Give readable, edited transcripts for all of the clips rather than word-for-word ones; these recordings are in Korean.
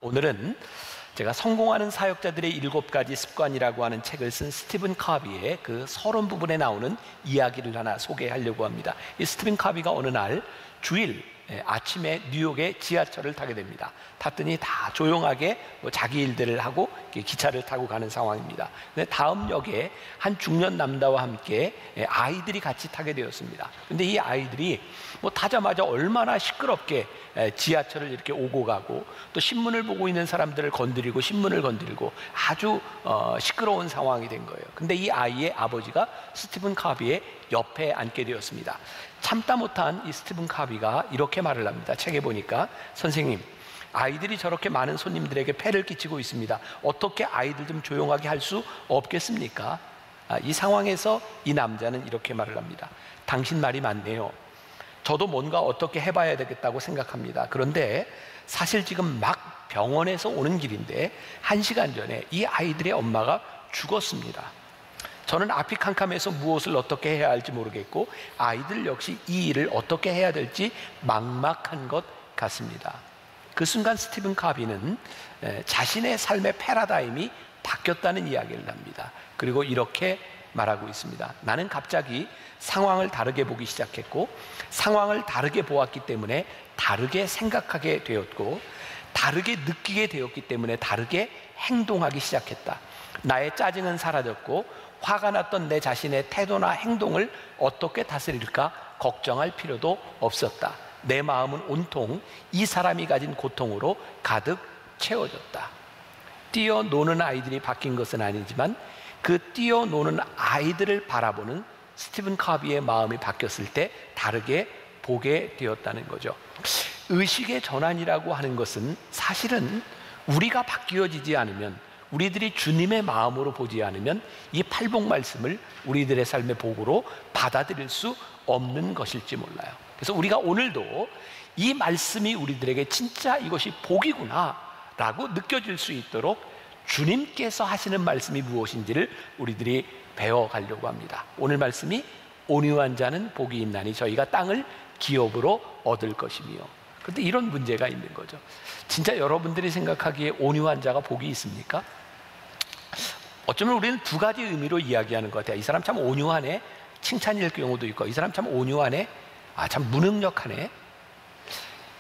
오늘은 제가 성공하는 사역자들의 7가지 습관이라고 하는 책을 쓴 스티븐 카비의 그 서론 부분에 나오는 이야기를 하나 소개하려고 합니다. 이 스티븐 카비가 어느 날 주일 아침에 뉴욕의 지하철을 타게 됩니다. 탔더니 다 조용하게 자기 일들을 하고 기차를 타고 가는 상황입니다. 근데 다음 역에 한 중년 남자와 함께 아이들이 같이 타게 되었습니다. 근데 이 아이들이 타자마자 얼마나 시끄럽게 지하철을 이렇게 오고 가고 또 신문을 보고 있는 사람들을 건드리고 신문을 건드리고 아주 시끄러운 상황이 된 거예요. 근데 이 아이의 아버지가 스티븐 카비의 옆에 앉게 되었습니다. 참다 못한 이 스티븐 카비가 이렇게 말을 합니다. 책에 보니까, 선생님, 아이들이 저렇게 많은 손님들에게 폐를 끼치고 있습니다. 어떻게 아이들 좀 조용하게 할 수 없겠습니까? 이 상황에서 이 남자는 이렇게 말을 합니다. 당신 말이 맞네요. 저도 뭔가 어떻게 해봐야 되겠다고 생각합니다. 그런데 사실 지금 막 병원에서 오는 길인데 1시간 전에 이 아이들의 엄마가 죽었습니다. 저는 앞이 캄캄해서 무엇을 어떻게 해야 할지 모르겠고 아이들 역시 이 일을 어떻게 해야 될지 막막한 것 같습니다. 그 순간 스티븐 카비는 자신의 삶의 패러다임이 바뀌었다는 이야기를 합니다. 그리고 이렇게 말하고 있습니다. 나는 갑자기 상황을 다르게 보기 시작했고 상황을 다르게 보았기 때문에 다르게 생각하게 되었고 다르게 느끼게 되었기 때문에 다르게 행동하기 시작했다. 나의 짜증은 사라졌고 화가 났던 내 자신의 태도나 행동을 어떻게 다스릴까 걱정할 필요도 없었다. 내 마음은 온통 이 사람이 가진 고통으로 가득 채워졌다. 뛰어노는 아이들이 바뀐 것은 아니지만 그 뛰어노는 아이들을 바라보는 스티븐 카비의 마음이 바뀌었을 때 다르게 보게 되었다는 거죠. 의식의 전환이라고 하는 것은 사실은 우리가 바뀌어지지 않으면, 우리들이 주님의 마음으로 보지 않으면 이 팔복 말씀을 우리들의 삶의 복으로 받아들일 수 없는 것일지 몰라요. 그래서 우리가 오늘도 이 말씀이 우리들에게 진짜 이것이 복이구나 라고 느껴질 수 있도록 주님께서 하시는 말씀이 무엇인지를 우리들이 배워가려고 합니다. 오늘 말씀이 온유한 자는 복이 있나니 저희가 땅을 기업으로 얻을 것이며. 그런데 이런 문제가 있는 거죠. 진짜 여러분들이 생각하기에 온유한 자가 복이 있습니까? 어쩌면 우리는 두 가지 의미로 이야기하는 것 같아요. 이 사람 참 온유하네, 칭찬일 경우도 있고, 이 사람 참 온유하네, 참 무능력하네.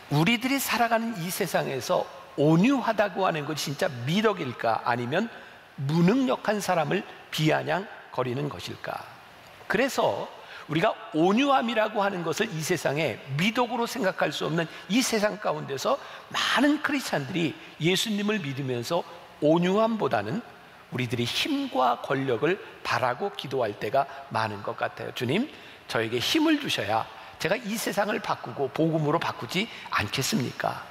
우리들이 살아가는 이 세상에서 온유하다고 하는 것이 진짜 미덕일까, 아니면 무능력한 사람을 비아냥거리는 것일까? 그래서 우리가 온유함이라고 하는 것을 이 세상에 미덕으로 생각할 수 없는 이 세상 가운데서 많은 크리스찬들이 예수님을 믿으면서 온유함보다는 우리들이 힘과 권력을 바라고 기도할 때가 많은 것 같아요. 주님, 저에게 힘을 주셔야 제가 이 세상을 바꾸고 복음으로 바꾸지 않겠습니까?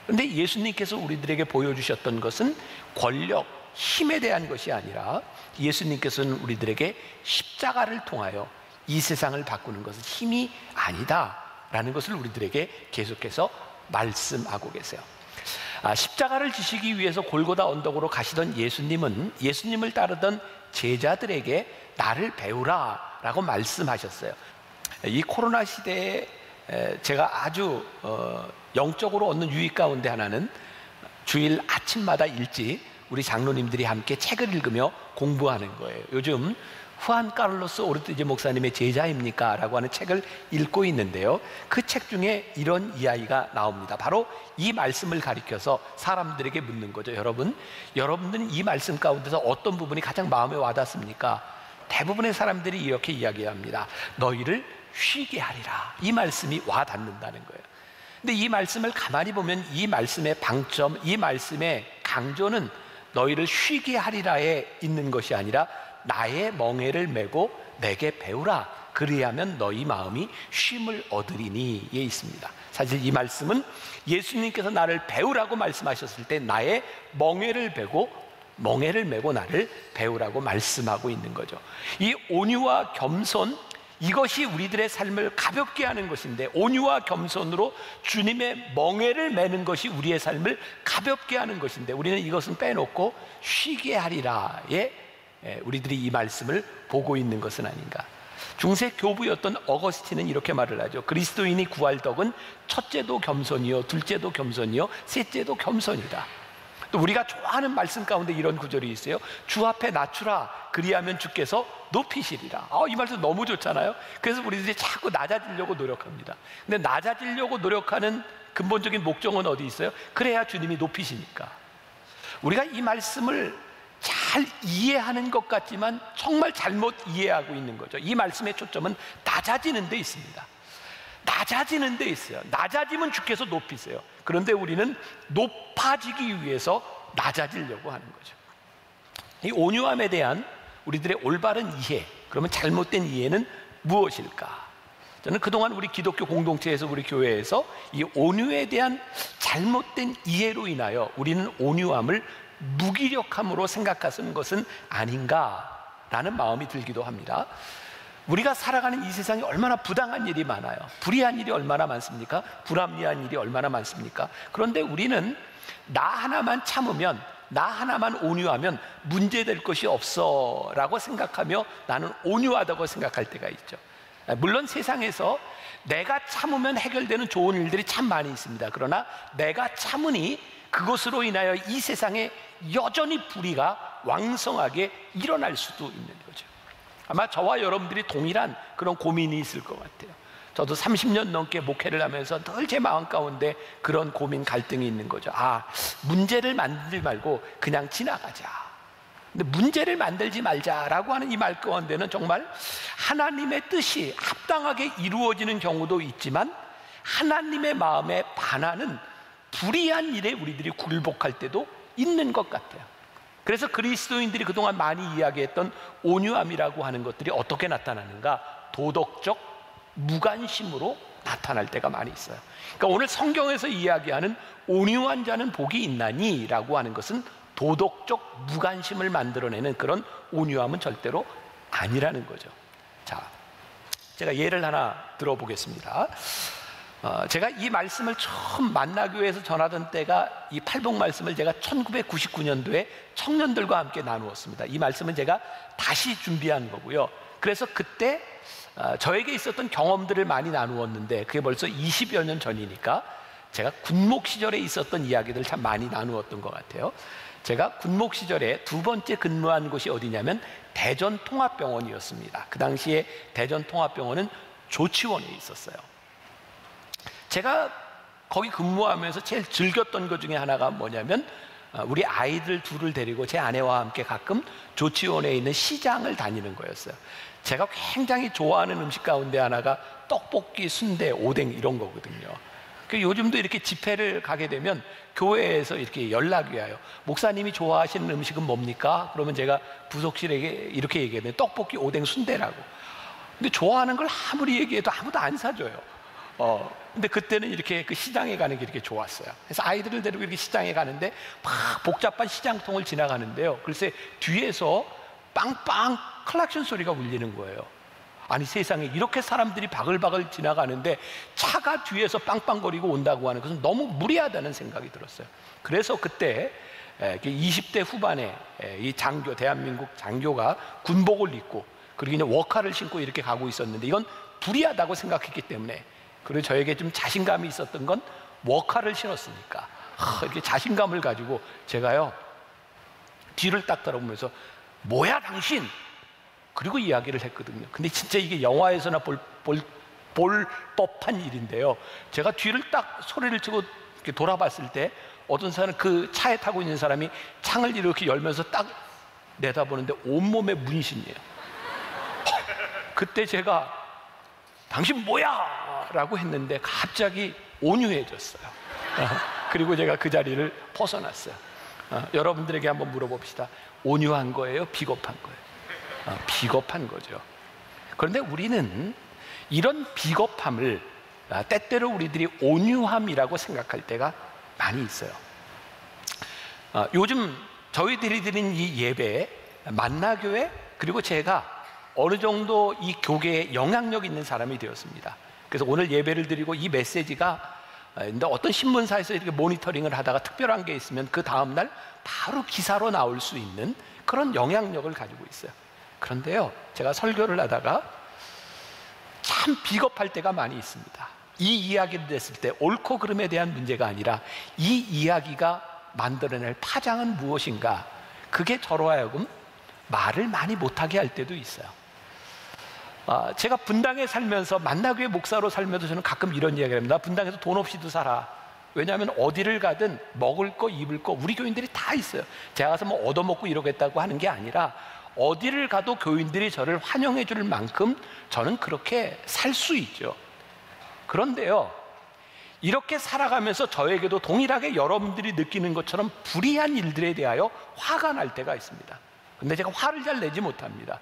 그런데 예수님께서 우리들에게 보여주셨던 것은 권력, 힘에 대한 것이 아니라 예수님께서는 우리들에게 십자가를 통하여 이 세상을 바꾸는 것은 힘이 아니다라는 것을 우리들에게 계속해서 말씀하고 계세요. 십자가를 지시기 위해서 골고다 언덕으로 가시던 예수님은 예수님을 따르던 제자들에게 나를 배우라 라고 말씀하셨어요. 이 코로나 시대에 제가 아주 영적으로 얻는 유익 가운데 하나는 주일 아침마다 일찍 우리 장로님들이 함께 책을 읽으며 공부하는 거예요. 요즘 후안 카를로스 오르티즈 목사님의 제자입니까? 라고 하는 책을 읽고 있는데요, 그 책 중에 이런 이야기가 나옵니다. 바로 이 말씀을 가리켜서 사람들에게 묻는 거죠. 여러분들은 이 말씀 가운데서 어떤 부분이 가장 마음에 와닿습니까? 대부분의 사람들이 이렇게 이야기합니다. 너희를 쉬게 하리라. 이 말씀이 와닿는다는 거예요. 근데 이 말씀을 가만히 보면 이 말씀의 방점, 이 말씀의 강조는 너희를 쉬게 하리라에 있는 것이 아니라 나의 멍에를 메고 내게 배우라, 그리하면 너희 마음이 쉼을 얻으리니에 있습니다. 사실 이 말씀은 예수님께서 나를 배우라고 말씀하셨을 때 나의 멍에를 메고 나를 배우라고 말씀하고 있는 거죠. 이 온유와 겸손, 이것이 우리들의 삶을 가볍게 하는 것인데, 온유와 겸손으로 주님의 멍에를 메는 것이 우리의 삶을 가볍게 하는 것인데, 우리는 이것은 빼놓고 쉬게 하리라에 우리들이 이 말씀을 보고 있는 것은 아닌가. 중세 교부였던 어거스틴은 이렇게 말을 하죠. 그리스도인이 구할 덕은 첫째도 겸손이요, 둘째도 겸손이요, 셋째도 겸손이다. 또 우리가 좋아하는 말씀 가운데 이런 구절이 있어요. 주 앞에 낮추라, 그리하면 주께서 높이시리라. 이 말씀 너무 좋잖아요. 그래서 우리들이 자꾸 낮아지려고 노력합니다. 근데 낮아지려고 노력하는 근본적인 목적은 어디 있어요? 그래야 주님이 높이시니까. 우리가 이 말씀을 잘 이해하는 것 같지만 정말 잘못 이해하고 있는 거죠. 이 말씀의 초점은 낮아지는 데 있습니다. 낮아지는 데 있어요. 낮아지면 주께서 높이세요. 그런데 우리는 높아지기 위해서 낮아지려고 하는 거죠. 이 온유함에 대한 우리들의 올바른 이해, 그러면 잘못된 이해는 무엇일까? 저는 그동안 우리 기독교 공동체에서, 우리 교회에서 이 온유에 대한 잘못된 이해로 인하여 우리는 온유함을 무기력함으로 생각하는 것은 아닌가라는 마음이 들기도 합니다. 우리가 살아가는 이 세상에 얼마나 부당한 일이 많아요. 불의한 일이 얼마나 많습니까? 불합리한 일이 얼마나 많습니까? 그런데 우리는 나 하나만 참으면, 나 하나만 온유하면 문제될 것이 없어 라고 생각하며 나는 온유하다고 생각할 때가 있죠. 물론 세상에서 내가 참으면 해결되는 좋은 일들이 참 많이 있습니다. 그러나 내가 참으니 그것으로 인하여 이 세상에 여전히 불의가 왕성하게 일어날 수도 있는 거죠. 아마 저와 여러분들이 동일한 그런 고민이 있을 것 같아요. 저도 30년 넘게 목회를 하면서 늘 제 마음 가운데 그런 고민, 갈등이 있는 거죠. 문제를 만들지 말고 그냥 지나가자. 근데 문제를 만들지 말자라고 하는 이 말 가운데는 정말 하나님의 뜻이 합당하게 이루어지는 경우도 있지만 하나님의 마음에 반하는 불의한 일에 우리들이 굴복할 때도 있는 것 같아요. 그래서 그리스도인들이 그동안 많이 이야기했던 온유함이라고 하는 것들이 어떻게 나타나는가? 도덕적 무관심으로 나타날 때가 많이 있어요. 그러니까 오늘 성경에서 이야기하는 온유한 자는 복이 있나니 라고 하는 것은 도덕적 무관심을 만들어내는 그런 온유함은 절대로 아니라는 거죠. 자, 제가 예를 하나 들어보겠습니다. 제가 이 말씀을 처음 만나교회에서 전하던 때가 이 팔복 말씀을 제가 1999년도에 청년들과 함께 나누었습니다. 이 말씀은 제가 다시 준비한 거고요. 그래서 그때 저에게 있었던 경험들을 많이 나누었는데 그게 벌써 20여 년 전이니까 제가 군목 시절에 있었던 이야기들 참 많이 나누었던 것 같아요. 제가 군목 시절에 두 번째 근무한 곳이 어디냐면 대전통합병원이었습니다. 그 당시에 대전통합병원은 조치원에 있었어요. 제가 거기 근무하면서 제일 즐겼던 것 중에 하나가 뭐냐면 우리 아이들 둘을 데리고 제 아내와 함께 가끔 조치원에 있는 시장을 다니는 거였어요. 제가 굉장히 좋아하는 음식 가운데 하나가 떡볶이, 순대, 오뎅 이런 거거든요. 요즘도 이렇게 집회를 가게 되면 교회에서 이렇게 연락이 와요. 목사님이 좋아하시는 음식은 뭡니까? 그러면 제가 부속실에게 이렇게 얘기해요. 떡볶이, 오뎅, 순대라고. 근데 좋아하는 걸 아무리 얘기해도 아무도 안 사줘요. 근데 그때는 이렇게 그 시장에 가는 게 이렇게 좋았어요. 그래서 아이들을 데리고 이렇게 시장에 가는데 막 복잡한 시장통을 지나가는데요. 글쎄 뒤에서 빵빵 클락션 소리가 울리는 거예요. 아니 세상에 이렇게 사람들이 바글바글 지나가는데 차가 뒤에서 빵빵거리고 온다고 하는 것은 너무 무리하다는 생각이 들었어요. 그래서 그때 20대 후반에 이 장교, 대한민국 장교가 군복을 입고 그리고 그냥 워카를 신고 이렇게 가고 있었는데 이건 불의하다고 생각했기 때문에, 그리고 저에게 좀 자신감이 있었던 건 워카를 신었으니까 이렇게 자신감을 가지고 제가요 뒤를 딱 돌아보면서 뭐야 당신? 그리고 이야기를 했거든요. 근데 진짜 이게 영화에서나 볼 법한 일인데요. 제가 뒤를 딱 소리를 치고 이렇게 돌아봤을 때 어떤 사람은 그 차에 타고 있는 사람이 창을 이렇게 열면서 딱 내다보는데 온몸에 문신이에요. 그때 제가 당신 뭐야? 라고 했는데 갑자기 온유해졌어요. 그리고 제가 그 자리를 벗어났어요. 여러분들에게 한번 물어봅시다. 온유한 거예요? 비겁한 거예요? 비겁한 거죠. 그런데 우리는 이런 비겁함을 때때로 우리들이 온유함이라고 생각할 때가 많이 있어요. 요즘 저희들이 드린 이 예배, 만나교회, 그리고 제가 어느 정도 이 교계에 영향력 있는 사람이 되었습니다. 그래서 오늘 예배를 드리고 이 메시지가 어떤 신문사에서 이렇게 모니터링을 하다가 특별한 게 있으면 그 다음날 바로 기사로 나올 수 있는 그런 영향력을 가지고 있어요. 그런데요, 제가 설교를 하다가 참 비겁할 때가 많이 있습니다. 이 이야기를 했을 때 옳고 그름에 대한 문제가 아니라 이 이야기가 만들어낼 파장은 무엇인가? 그게 저로 하여금 말을 많이 못하게 할 때도 있어요. 제가 분당에 살면서 만나교회 목사로 살면서 저는 가끔 이런 이야기를 합니다. 분당에서 돈 없이도 살아. 왜냐하면 어디를 가든 먹을 거 입을 거 우리 교인들이 다 있어요. 제가 가서 뭐 얻어먹고 이러겠다고 하는 게 아니라 어디를 가도 교인들이 저를 환영해 줄 만큼 저는 그렇게 살 수 있죠. 그런데요, 이렇게 살아가면서 저에게도 동일하게 여러분들이 느끼는 것처럼 불이한 일들에 대하여 화가 날 때가 있습니다. 근데 제가 화를 잘 내지 못합니다.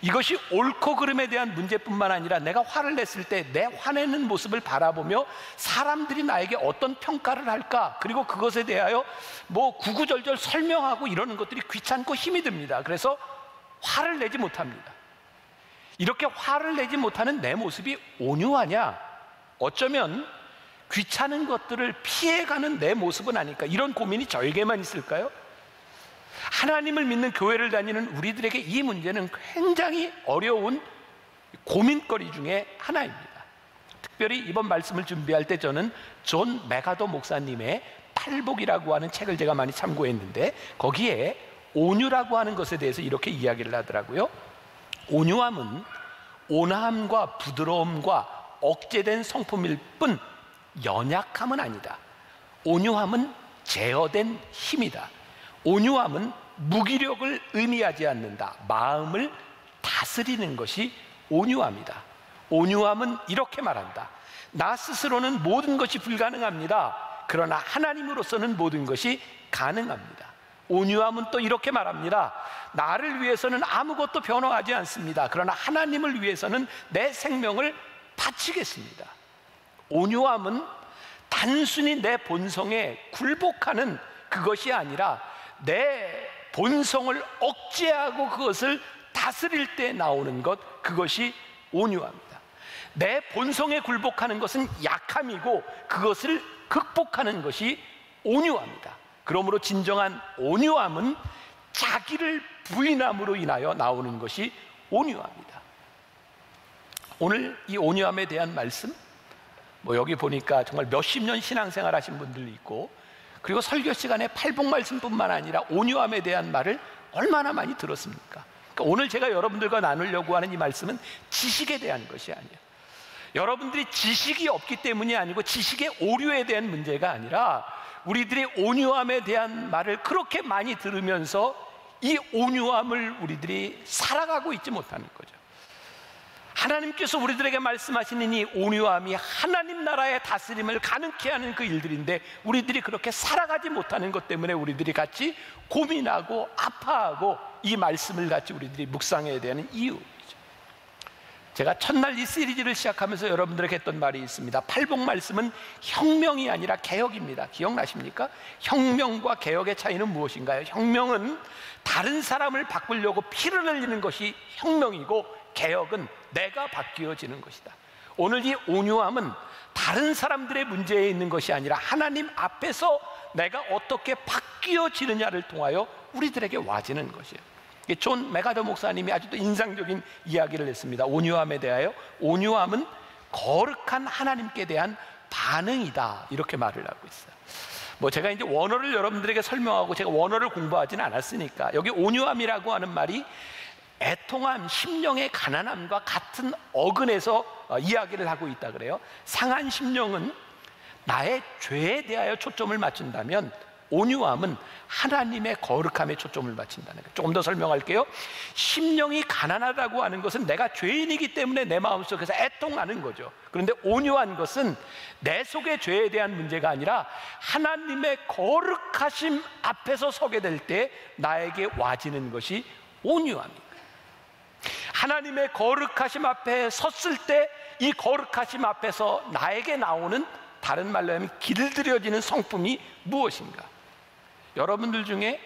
이것이 옳고 그름에 대한 문제뿐만 아니라 내가 화를 냈을 때 내 화내는 모습을 바라보며 사람들이 나에게 어떤 평가를 할까, 그리고 그것에 대하여 뭐 구구절절 설명하고 이러는 것들이 귀찮고 힘이 듭니다. 그래서 화를 내지 못합니다. 이렇게 화를 내지 못하는 내 모습이 온유하냐? 어쩌면 귀찮은 것들을 피해가는 내 모습은 아닐까? 이런 고민이 저에게만 있을까요? 하나님을 믿는 교회를 다니는 우리들에게 이 문제는 굉장히 어려운 고민거리 중에 하나입니다. 특별히 이번 말씀을 준비할 때 저는 존 메가더 목사님의 팔복이라고 하는 책을 제가 많이 참고했는데 거기에 온유라고 하는 것에 대해서 이렇게 이야기를 하더라고요. 온유함은 온화함과 부드러움과 억제된 성품일 뿐 연약함은 아니다. 온유함은 제어된 힘이다. 온유함은 무기력을 의미하지 않는다. 마음을 다스리는 것이 온유함이다. 온유함은 이렇게 말한다. 나 스스로는 모든 것이 불가능합니다. 그러나 하나님으로서는 모든 것이 가능합니다. 온유함은 또 이렇게 말합니다. 나를 위해서는 아무것도 변화하지 않습니다. 그러나 하나님을 위해서는 내 생명을 바치겠습니다. 온유함은 단순히 내 본성에 굴복하는 그것이 아니라 내 본성을 억제하고 그것을 다스릴 때 나오는 것, 그것이 온유함이다. 내 본성에 굴복하는 것은 약함이고 그것을 극복하는 것이 온유함이다. 그러므로 진정한 온유함은 자기를 부인함으로 인하여 나오는 것이 온유함이다. 오늘 이 온유함에 대한 말씀, 뭐 여기 보니까 정말 몇십 년 신앙생활 하신 분들도 있고, 그리고 설교 시간에 팔복 말씀뿐만 아니라 온유함에 대한 말을 얼마나 많이 들었습니까? 그러니까 오늘 제가 여러분들과 나누려고 하는 이 말씀은 지식에 대한 것이 아니에요. 여러분들이 지식이 없기 때문이 아니고 지식의 오류에 대한 문제가 아니라 우리들이 온유함에 대한 말을 그렇게 많이 들으면서 이 온유함을 우리들이 살아가고 있지 못하는 거죠. 하나님께서 우리들에게 말씀하시는 이 온유함이 하나님 나라의 다스림을 가능케 하는 그 일들인데 우리들이 그렇게 살아가지 못하는 것 때문에 우리들이 같이 고민하고 아파하고 이 말씀을 같이 우리들이 묵상해야 되는 이유이죠. 제가 첫날 이 시리즈를 시작하면서 여러분들에게 했던 말이 있습니다. 팔복 말씀은 혁명이 아니라 개혁입니다. 기억나십니까? 혁명과 개혁의 차이는 무엇인가요? 혁명은 다른 사람을 바꾸려고 피를 흘리는 것이 혁명이고, 개혁은 내가 바뀌어지는 것이다. 오늘 이 온유함은 다른 사람들의 문제에 있는 것이 아니라 하나님 앞에서 내가 어떻게 바뀌어지느냐를 통하여 우리들에게 와지는 것이에요. 존 메가더 목사님이 아주 또 인상적인 이야기를 했습니다. 온유함에 대하여 온유함은 거룩한 하나님께 대한 반응이다, 이렇게 말을 하고 있어요. 뭐 제가 이제 원어를 여러분들에게 설명하고 제가 원어를 공부하지는 않았으니까 여기 온유함이라고 하는 말이 애통함, 심령의 가난함과 같은 어근에서 이야기를 하고 있다 그래요. 상한 심령은 나의 죄에 대하여 초점을 맞춘다면 온유함은 하나님의 거룩함에 초점을 맞춘다는 거예요. 조금 더 설명할게요. 심령이 가난하다고 하는 것은 내가 죄인이기 때문에 내 마음속에서 애통하는 거죠. 그런데 온유한 것은 내 속의 죄에 대한 문제가 아니라 하나님의 거룩하심 앞에서 서게 될 때 나에게 와지는 것이 온유함입니다. 하나님의 거룩하심 앞에 섰을 때 이 거룩하심 앞에서 나에게 나오는, 다른 말로 하면 길들여지는 성품이 무엇인가? 여러분들 중에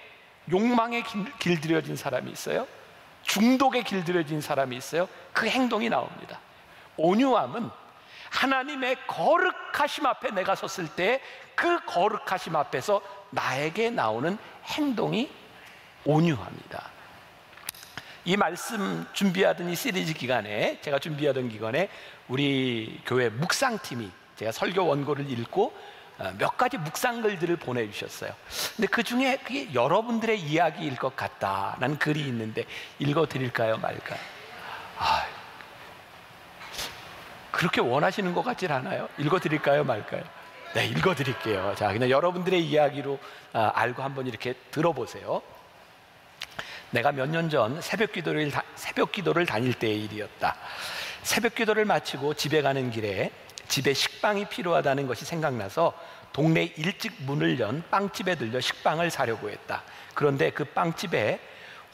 욕망에 길들여진 사람이 있어요? 중독에 길들여진 사람이 있어요? 그 행동이 나옵니다. 온유함은 하나님의 거룩하심 앞에 내가 섰을 때 그 거룩하심 앞에서 나에게 나오는 행동이 온유합니다. 이 말씀 준비하던 이 시리즈 기간에, 제가 준비하던 기간에 우리 교회 묵상팀이 제가 설교 원고를 읽고 몇 가지 묵상글들을 보내주셨어요. 근데 그 중에 그게 여러분들의 이야기일 것 같다라는 글이 있는데 읽어드릴까요 말까요? 그렇게 원하시는 것 같진 않아요. 읽어드릴까요 말까요? 네, 읽어드릴게요. 자, 그냥 여러분들의 이야기로 알고 한번 이렇게 들어보세요. 내가 몇 년 전 새벽 기도를 다닐 때의 일이었다. 새벽 기도를 마치고 집에 가는 길에 집에 식빵이 필요하다는 것이 생각나서 동네 일찍 문을 연 빵집에 들려 식빵을 사려고 했다. 그런데 그 빵집에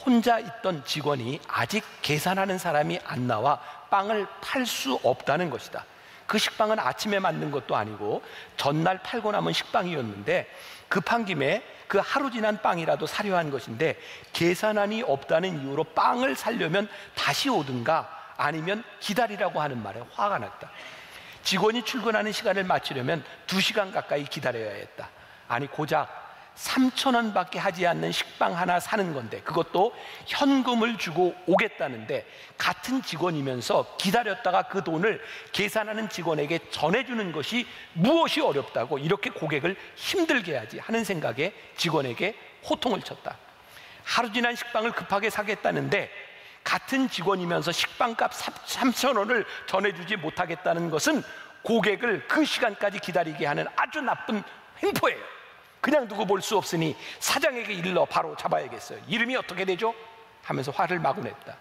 혼자 있던 직원이 아직 계산하는 사람이 안 나와 빵을 팔 수 없다는 것이다. 그 식빵은 아침에 만든 것도 아니고 전날 팔고 남은 식빵이었는데 급한 김에 그 하루 지난 빵이라도 사려 한 것인데 계산안이 없다는 이유로 빵을 사려면 다시 오든가 아니면 기다리라고 하는 말에 화가 났다. 직원이 출근하는 시간을 맞추려면 2시간 가까이 기다려야 했다. 아니 고작 3,000원밖에 하지 않는 식빵 하나 사는 건데 그것도 현금을 주고 오겠다는데 같은 직원이면서 기다렸다가 그 돈을 계산하는 직원에게 전해주는 것이 무엇이 어렵다고 이렇게 고객을 힘들게 하지 하는 생각에 직원에게 호통을 쳤다. 하루 지난 식빵을 급하게 사겠다는데 같은 직원이면서 식빵값 3,000원을 전해주지 못하겠다는 것은 고객을 그 시간까지 기다리게 하는 아주 나쁜 횡포예요. 그냥 두고 볼 수 없으니 사장에게 일러 바로 잡아야겠어요. 이름이 어떻게 되죠? 하면서 화를 마구 냈다.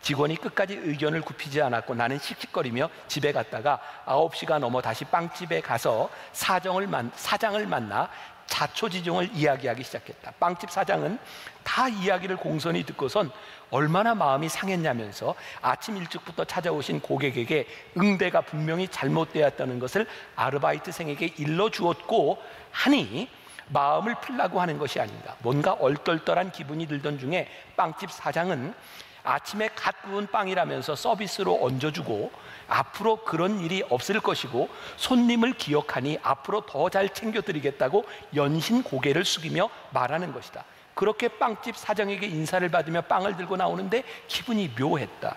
직원이 끝까지 의견을 굽히지 않았고 나는 씩씩거리며 집에 갔다가 9시가 넘어 다시 빵집에 가서 사장을 만나 자초지종을 이야기하기 시작했다. 빵집 사장은 다 이야기를 공손히 듣고선 얼마나 마음이 상했냐면서 아침 일찍부터 찾아오신 고객에게 응대가 분명히 잘못되었다는 것을 아르바이트생에게 일러주었고 하니 마음을 풀라고 하는 것이 아닌가. 뭔가 얼떨떨한 기분이 들던 중에 빵집 사장은 아침에 갓 구운 빵이라면서 서비스로 얹어주고 앞으로 그런 일이 없을 것이고 손님을 기억하니 앞으로 더 잘 챙겨드리겠다고 연신 고개를 숙이며 말하는 것이다. 그렇게 빵집 사장에게 인사를 받으며 빵을 들고 나오는데 기분이 묘했다.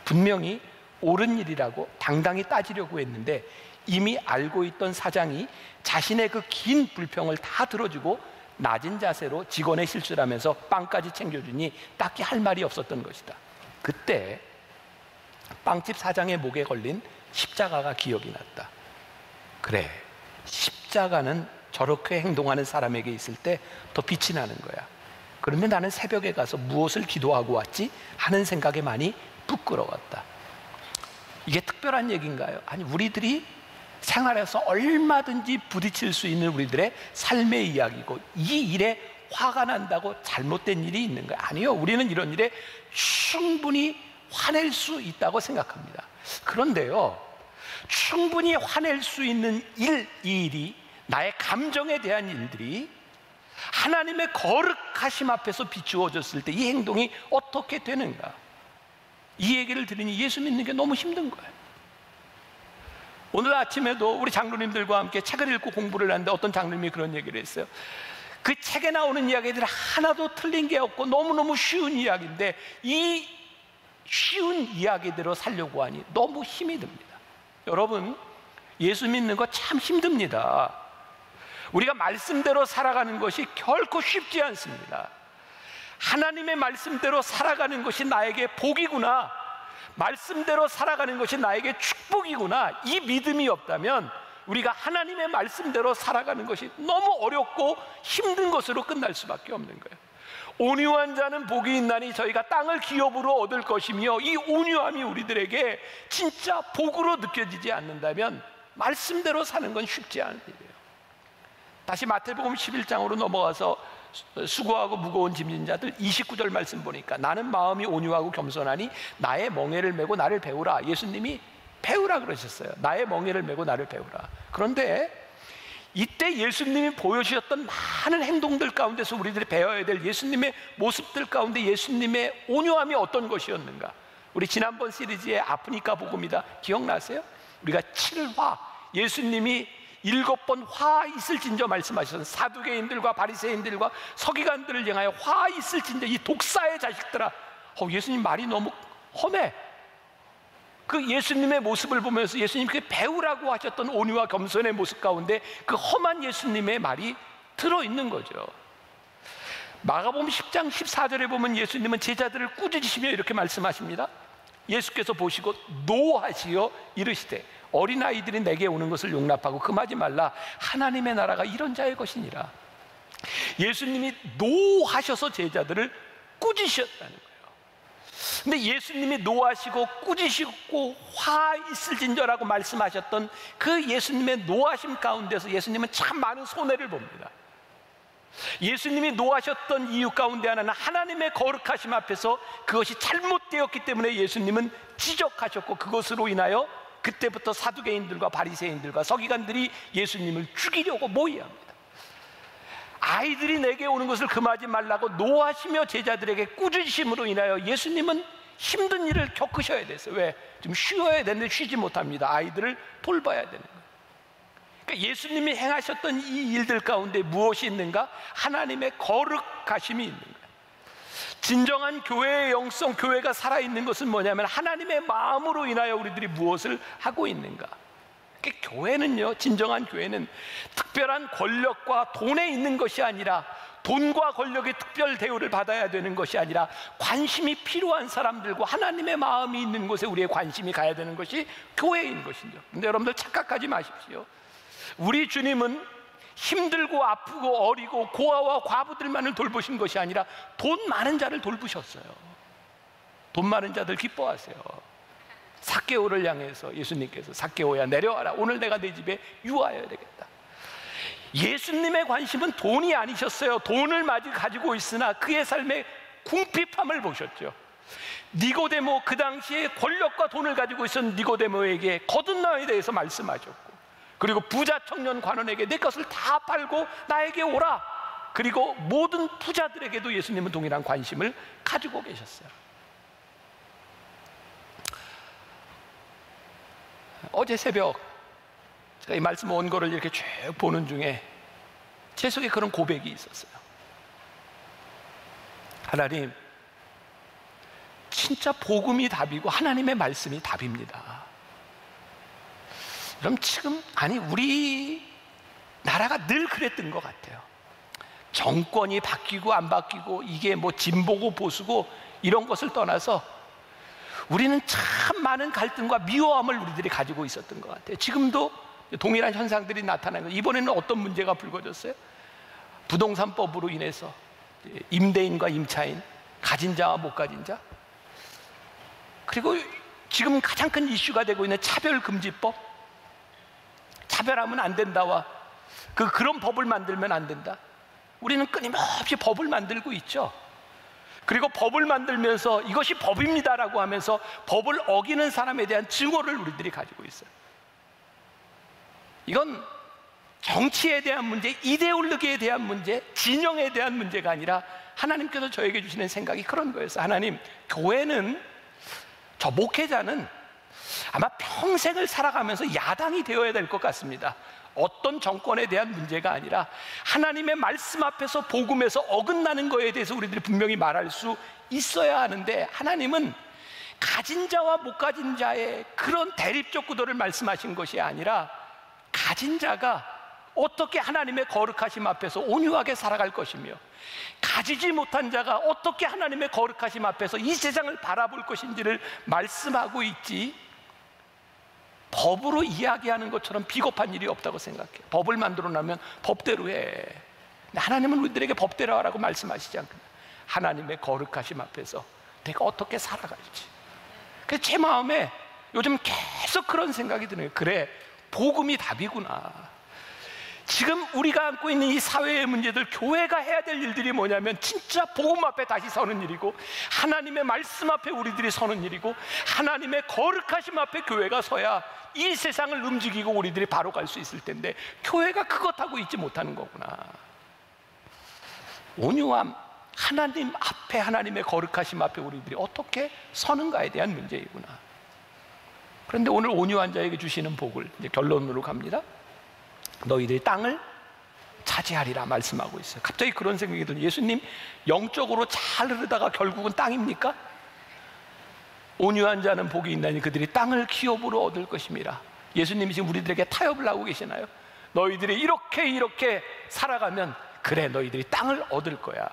분명히 옳은 일이라고 당당히 따지려고 했는데 이미 알고 있던 사장이 자신의 그 긴 불평을 다 들어주고 낮은 자세로 직원의 실수라면서 빵까지 챙겨주니 딱히 할 말이 없었던 것이다. 그때 빵집 사장의 목에 걸린 십자가가 기억이 났다. 그래, 십자가는 저렇게 행동하는 사람에게 있을 때 더 빛이 나는 거야. 그런데 나는 새벽에 가서 무엇을 기도하고 왔지? 하는 생각에 많이 부끄러웠다. 이게 특별한 얘기인가요? 아니, 우리들이 생활에서 얼마든지 부딪힐 수 있는 우리들의 삶의 이야기고 이 일에 화가 난다고 잘못된 일이 있는가요? 아니요, 우리는 이런 일에 충분히 화낼 수 있다고 생각합니다. 그런데요, 충분히 화낼 수 있는 이 일이 나의 감정에 대한 일들이 하나님의 거룩하심 앞에서 비추어졌을 때 이 행동이 어떻게 되는가? 이 얘기를 들으니 예수 믿는 게 너무 힘든 거예요. 오늘 아침에도 우리 장로님들과 함께 책을 읽고 공부를 하는데 어떤 장로님이 그런 얘기를 했어요. 그 책에 나오는 이야기들 하나도 틀린 게 없고 너무너무 쉬운 이야기인데 이 쉬운 이야기대로 살려고 하니 너무 힘이 듭니다. 여러분, 예수 믿는 거 참 힘듭니다. 우리가 말씀대로 살아가는 것이 결코 쉽지 않습니다. 하나님의 말씀대로 살아가는 것이 나에게 복이구나, 말씀대로 살아가는 것이 나에게 축복이구나, 이 믿음이 없다면 우리가 하나님의 말씀대로 살아가는 것이 너무 어렵고 힘든 것으로 끝날 수밖에 없는 거예요. 온유한 자는 복이 있나니 저희가 땅을 기업으로 얻을 것이며, 이 온유함이 우리들에게 진짜 복으로 느껴지지 않는다면 말씀대로 사는 건 쉽지 않은 일이에요. 다시 마태복음 11장으로 넘어가서 수고하고 무거운 짐진 자들 29절 말씀 보니까 나는 마음이 온유하고 겸손하니 나의 멍에를 메고 나를 배우라. 예수님이 배우라 그러셨어요. 나의 멍에를 메고 나를 배우라. 그런데 이때 예수님이 보여주셨던 많은 행동들 가운데서 우리들이 배워야 될 예수님의 모습들 가운데 예수님의 온유함이 어떤 것이었는가? 우리 지난번 시리즈의 아프니까 복음이다 기억나세요? 우리가 7화, 예수님이 7번 화 있을진저 말씀하셔서 사두개인들과 바리새인들과 서기관들을 향하여 화 있을진저, 이 독사의 자식들아. 예수님 말이 너무 험해. 그 예수님의 모습을 보면서 예수님께 배우라고 하셨던 온유와 겸손의 모습 가운데 그 험한 예수님의 말이 들어있는 거죠. 마가복음 10장 14절에 보면 예수님은 제자들을 꾸짖으시며 이렇게 말씀하십니다. 예수께서 보시고 노하시어 이르시되 어린아이들이 내게 오는 것을 용납하고 금하지 말라. 하나님의 나라가 이런 자의 것이니라. 예수님이 노하셔서 제자들을 꾸짖으셨다는 거예요. 근데 예수님이 노하시고 꾸짖으시고 화 있을진저라고 말씀하셨던 그 예수님의 노하심 가운데서 예수님은 참 많은 손해를 봅니다. 예수님이 노하셨던 이유 가운데 하나는 하나님의 거룩하심 앞에서 그것이 잘못되었기 때문에 예수님은 지적하셨고, 그것으로 인하여 그때부터 사두개인들과 바리새인들과 서기관들이 예수님을 죽이려고 모의합니다. 아이들이 내게 오는 것을 금하지 말라고 노하시며 제자들에게 꾸짖으심으로 인하여 예수님은 힘든 일을 겪으셔야 됐어요. 왜? 좀 쉬어야 되는데 쉬지 못합니다. 아이들을 돌봐야 되는 거예요. 그러니까 예수님이 행하셨던 이 일들 가운데 무엇이 있는가? 하나님의 거룩하심이 있는 거예요. 진정한 교회의 영성, 교회가 살아있는 것은 뭐냐면 하나님의 마음으로 인하여 우리들이 무엇을 하고 있는가. 그러니까 교회는요, 진정한 교회는 특별한 권력과 돈에 있는 것이 아니라, 돈과 권력의 특별 대우를 받아야 되는 것이 아니라 관심이 필요한 사람들과 하나님의 마음이 있는 곳에 우리의 관심이 가야 되는 것이 교회인 것이죠. 근데 여러분들 착각하지 마십시오. 우리 주님은 힘들고 아프고 어리고 고아와 과부들만을 돌보신 것이 아니라 돈 많은 자를 돌보셨어요. 돈 많은 자들 기뻐하세요. 삭개오를 향해서 예수님께서 삭개오야 내려와라, 오늘 내가 내 집에 유하여야 되겠다. 예수님의 관심은 돈이 아니셨어요. 돈을 마치 가지고 있으나 그의 삶의 궁핍함을 보셨죠. 니고데모, 그 당시에 권력과 돈을 가지고 있었던 니고데모에게 거듭남에 대해서 말씀하셨고, 그리고 부자 청년 관원에게 내 것을 다 팔고 나에게 오라. 그리고 모든 부자들에게도 예수님은 동일한 관심을 가지고 계셨어요. 어제 새벽 제가 이 말씀 원고를 이렇게 쭉 보는 중에 제 속에 그런 고백이 있었어요. 하나님, 진짜 복음이 답이고 하나님의 말씀이 답입니다. 그럼 지금, 아니, 우리 나라가 늘 그랬던 것 같아요. 정권이 바뀌고 안 바뀌고 이게 뭐 진보고 보수고 이런 것을 떠나서 우리는 참 많은 갈등과 미워함을 우리들이 가지고 있었던 것 같아요. 지금도 동일한 현상들이 나타나는 거예요. 이번에는 어떤 문제가 불거졌어요? 부동산법으로 인해서 임대인과 임차인, 가진 자와 못 가진 자, 그리고 지금 가장 큰 이슈가 되고 있는 차별금지법, 차별하면 안 된다와 그런 법을 만들면 안 된다. 우리는 끊임없이 법을 만들고 있죠. 그리고 법을 만들면서 이것이 법입니다라고 하면서 법을 어기는 사람에 대한 증오를 우리들이 가지고 있어요. 이건 정치에 대한 문제, 이데올로기에 대한 문제, 진영에 대한 문제가 아니라 하나님께서 저에게 주시는 생각이 그런 거였어요. 하나님, 교회는, 저 목회자는 아마 평생을 살아가면서 야당이 되어야 될 것 같습니다. 어떤 정권에 대한 문제가 아니라 하나님의 말씀 앞에서 복음에서 어긋나는 거에 대해서 우리들이 분명히 말할 수 있어야 하는데, 하나님은 가진 자와 못 가진 자의 그런 대립적 구도를 말씀하신 것이 아니라 가진 자가 어떻게 하나님의 거룩하심 앞에서 온유하게 살아갈 것이며, 가지지 못한 자가 어떻게 하나님의 거룩하심 앞에서 이 세상을 바라볼 것인지를 말씀하고 있지, 법으로 이야기하는 것처럼 비겁한 일이 없다고 생각해요. 법을 만들어 놓으면 법대로 해. 근데 하나님은 우리들에게 법대로 하라고 말씀하시지 않거든요. 하나님의 거룩하심 앞에서 내가 어떻게 살아갈지. 그래서 제 마음에 요즘 계속 그런 생각이 드네요. 그래, 복음이 답이구나. 지금 우리가 안고 있는 이 사회의 문제들, 교회가 해야 될 일들이 뭐냐면 진짜 복음 앞에 다시 서는 일이고, 하나님의 말씀 앞에 우리들이 서는 일이고, 하나님의 거룩하심 앞에 교회가 서야 이 세상을 움직이고 우리들이 바로 갈 수 있을 텐데, 교회가 그것하고 있지 못하는 거구나. 온유함, 하나님 앞에, 하나님의 거룩하심 앞에 우리들이 어떻게 서는가에 대한 문제이구나. 그런데 오늘 온유한 자에게 주시는 복을, 이제 결론으로 갑니다. 너희들이 땅을 차지하리라 말씀하고 있어요. 갑자기 그런 생각이 들어요. 예수님 영적으로 잘 흐르다가 결국은 땅입니까? 온유한 자는 복이 있나니 그들이 땅을 기업으로 얻을 것임이라. 예수님이 지금 우리들에게 타협을 하고 계시나요? 너희들이 이렇게 살아가면 그래, 너희들이 땅을 얻을 거야.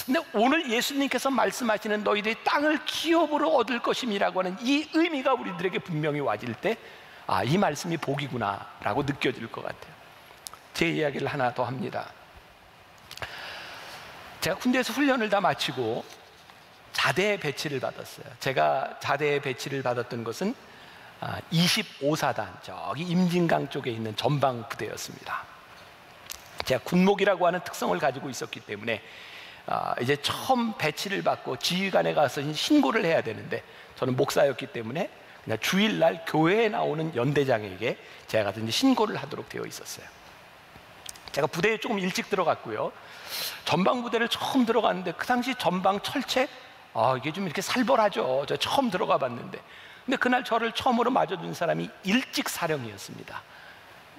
근데 오늘 예수님께서 말씀하시는 너희들이 땅을 기업으로 얻을 것임이라고 하는 이 의미가 우리들에게 분명히 와질 때, 아, 이 말씀이 복이구나 라고 느껴질 것 같아요. 제 이야기를 하나 더 합니다. 제가 군대에서 훈련을 다 마치고 자대에 배치를 받았어요. 제가 자대에 배치를 받았던 것은 25사단, 저기 임진강 쪽에 있는 전방부대였습니다. 제가 군목이라고 하는 특성을 가지고 있었기 때문에 이제 처음 배치를 받고 지휘관에 가서 신고를 해야 되는데, 저는 목사였기 때문에 그냥 주일날 교회에 나오는 연대장에게 제가 가서 이제 신고를 하도록 되어 있었어요. 제가 부대에 조금 일찍 들어갔고요. 전방부대를 처음 들어갔는데 그 당시 전방 철책, 이게 좀 이렇게 살벌하죠. 저 처음 들어가 봤는데. 근데 그날 저를 처음으로 맞아준 사람이 일직사령이었습니다.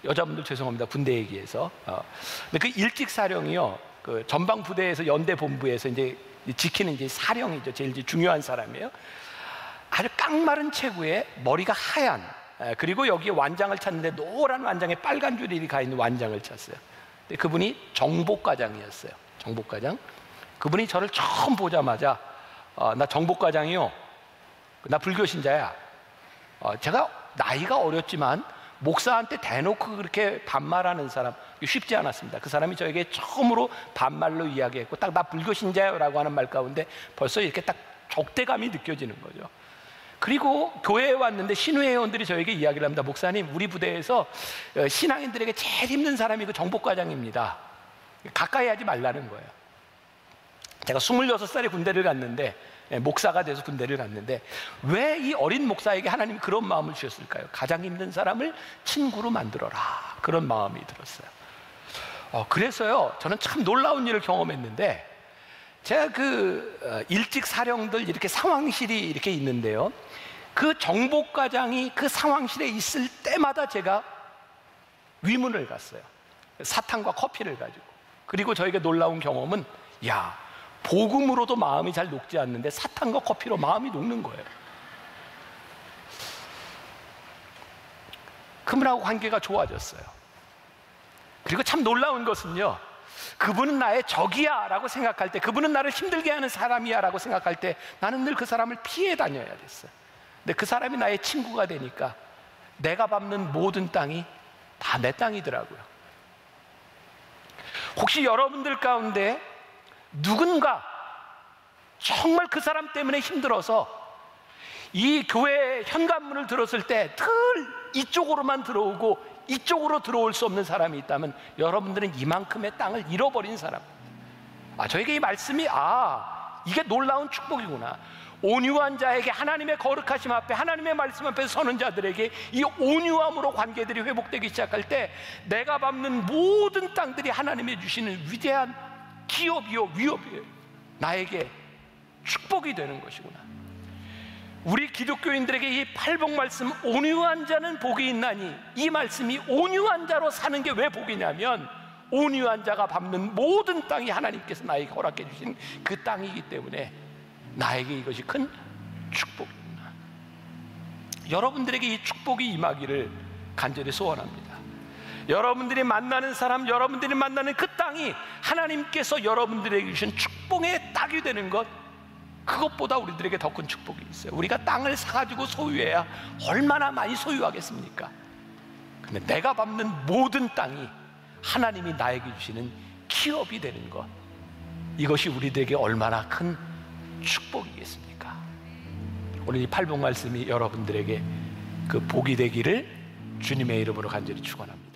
여자분들 죄송합니다, 군대 얘기해서. 근데 그 일직사령이요, 그 전방부대에서 연대본부에서 이제 지키는 이제 사령이죠. 제일 이제 중요한 사람이에요. 아주 깡마른 체구에 머리가 하얀, 그리고 여기에 완장을 찼는데 노란 완장에 빨간 줄이 가 있는 완장을 찼어요. 근데 그분이 정복과장이었어요. 정복과장. 그분이 저를 처음 보자마자 나 정복과장이요, 나 불교 신자야. 제가 나이가 어렸지만 목사한테 대놓고 그렇게 반말하는 사람 쉽지 않았습니다. 그 사람이 저에게 처음으로 반말로 이야기했고, 딱 나 불교 신자요라고 하는 말 가운데 벌써 이렇게 딱 적대감이 느껴지는 거죠. 그리고 교회에 왔는데 신우회원들이 저에게 이야기를 합니다. 목사님, 우리 부대에서 신앙인들에게 제일 힘든 사람이 그 정복과장입니다. 가까이 하지 말라는 거예요. 제가 26살에 군대를 갔는데, 목사가 돼서 군대를 갔는데, 왜 이 어린 목사에게 하나님이 그런 마음을 주셨을까요? 가장 힘든 사람을 친구로 만들어라, 그런 마음이 들었어요. 그래서요, 저는 참 놀라운 일을 경험했는데, 제가 그 일직 사령들 이렇게 상황실이 이렇게 있는데요, 그 정복과장이 그 상황실에 있을 때마다 제가 위문을 갔어요. 사탕과 커피를 가지고. 그리고 저에게 놀라운 경험은, 야, 복음으로도 마음이 잘 녹지 않는데 사탕과 커피로 마음이 녹는 거예요. 그분하고 관계가 좋아졌어요. 그리고 참 놀라운 것은요, 그분은 나의 적이야 라고 생각할 때, 그분은 나를 힘들게 하는 사람이야 라고 생각할 때 나는 늘 그 사람을 피해 다녀야 됐어요. 근데 그 사람이 나의 친구가 되니까 내가 밟는 모든 땅이 다 내 땅이더라고요. 혹시 여러분들 가운데 누군가 정말 그 사람 때문에 힘들어서 이 교회 현관문을 들었을 때 늘 이쪽으로만 들어오고 이쪽으로 들어올 수 없는 사람이 있다면, 여러분들은 이만큼의 땅을 잃어버린 사람. 저에게 이 말씀이 이게 놀라운 축복이구나. 온유한 자에게, 하나님의 거룩하심 앞에, 하나님의 말씀 앞에 서는 자들에게 이 온유함으로 관계들이 회복되기 시작할 때 내가 밟는 모든 땅들이 하나님이 주시는 위대한 기업이요, 위협이에요. 나에게 축복이 되는 것이구나. 우리 기독교인들에게 이 팔복 말씀, 온유한 자는 복이 있나니, 이 말씀이 온유한 자로 사는 게 왜 복이냐면, 온유한 자가 밟는 모든 땅이 하나님께서 나에게 허락해 주신 그 땅이기 때문에 나에게 이것이 큰 축복이구나. 여러분들에게 이 축복이 임하기를 간절히 소원합니다. 여러분들이 만나는 사람, 여러분들이 만나는 그 땅이 하나님께서 여러분들에게 주신 축복의 땅이 되는 것, 그것보다 우리들에게 더 큰 축복이 있어요. 우리가 땅을 사가지고 소유해야 얼마나 많이 소유하겠습니까? 근데 내가 밟는 모든 땅이 하나님이 나에게 주시는 기업이 되는 것, 이것이 우리들에게 얼마나 큰 축복이겠습니까? 오늘 이 팔복 말씀이 여러분들에게 그 복이 되기를 주님의 이름으로 간절히 축원합니다.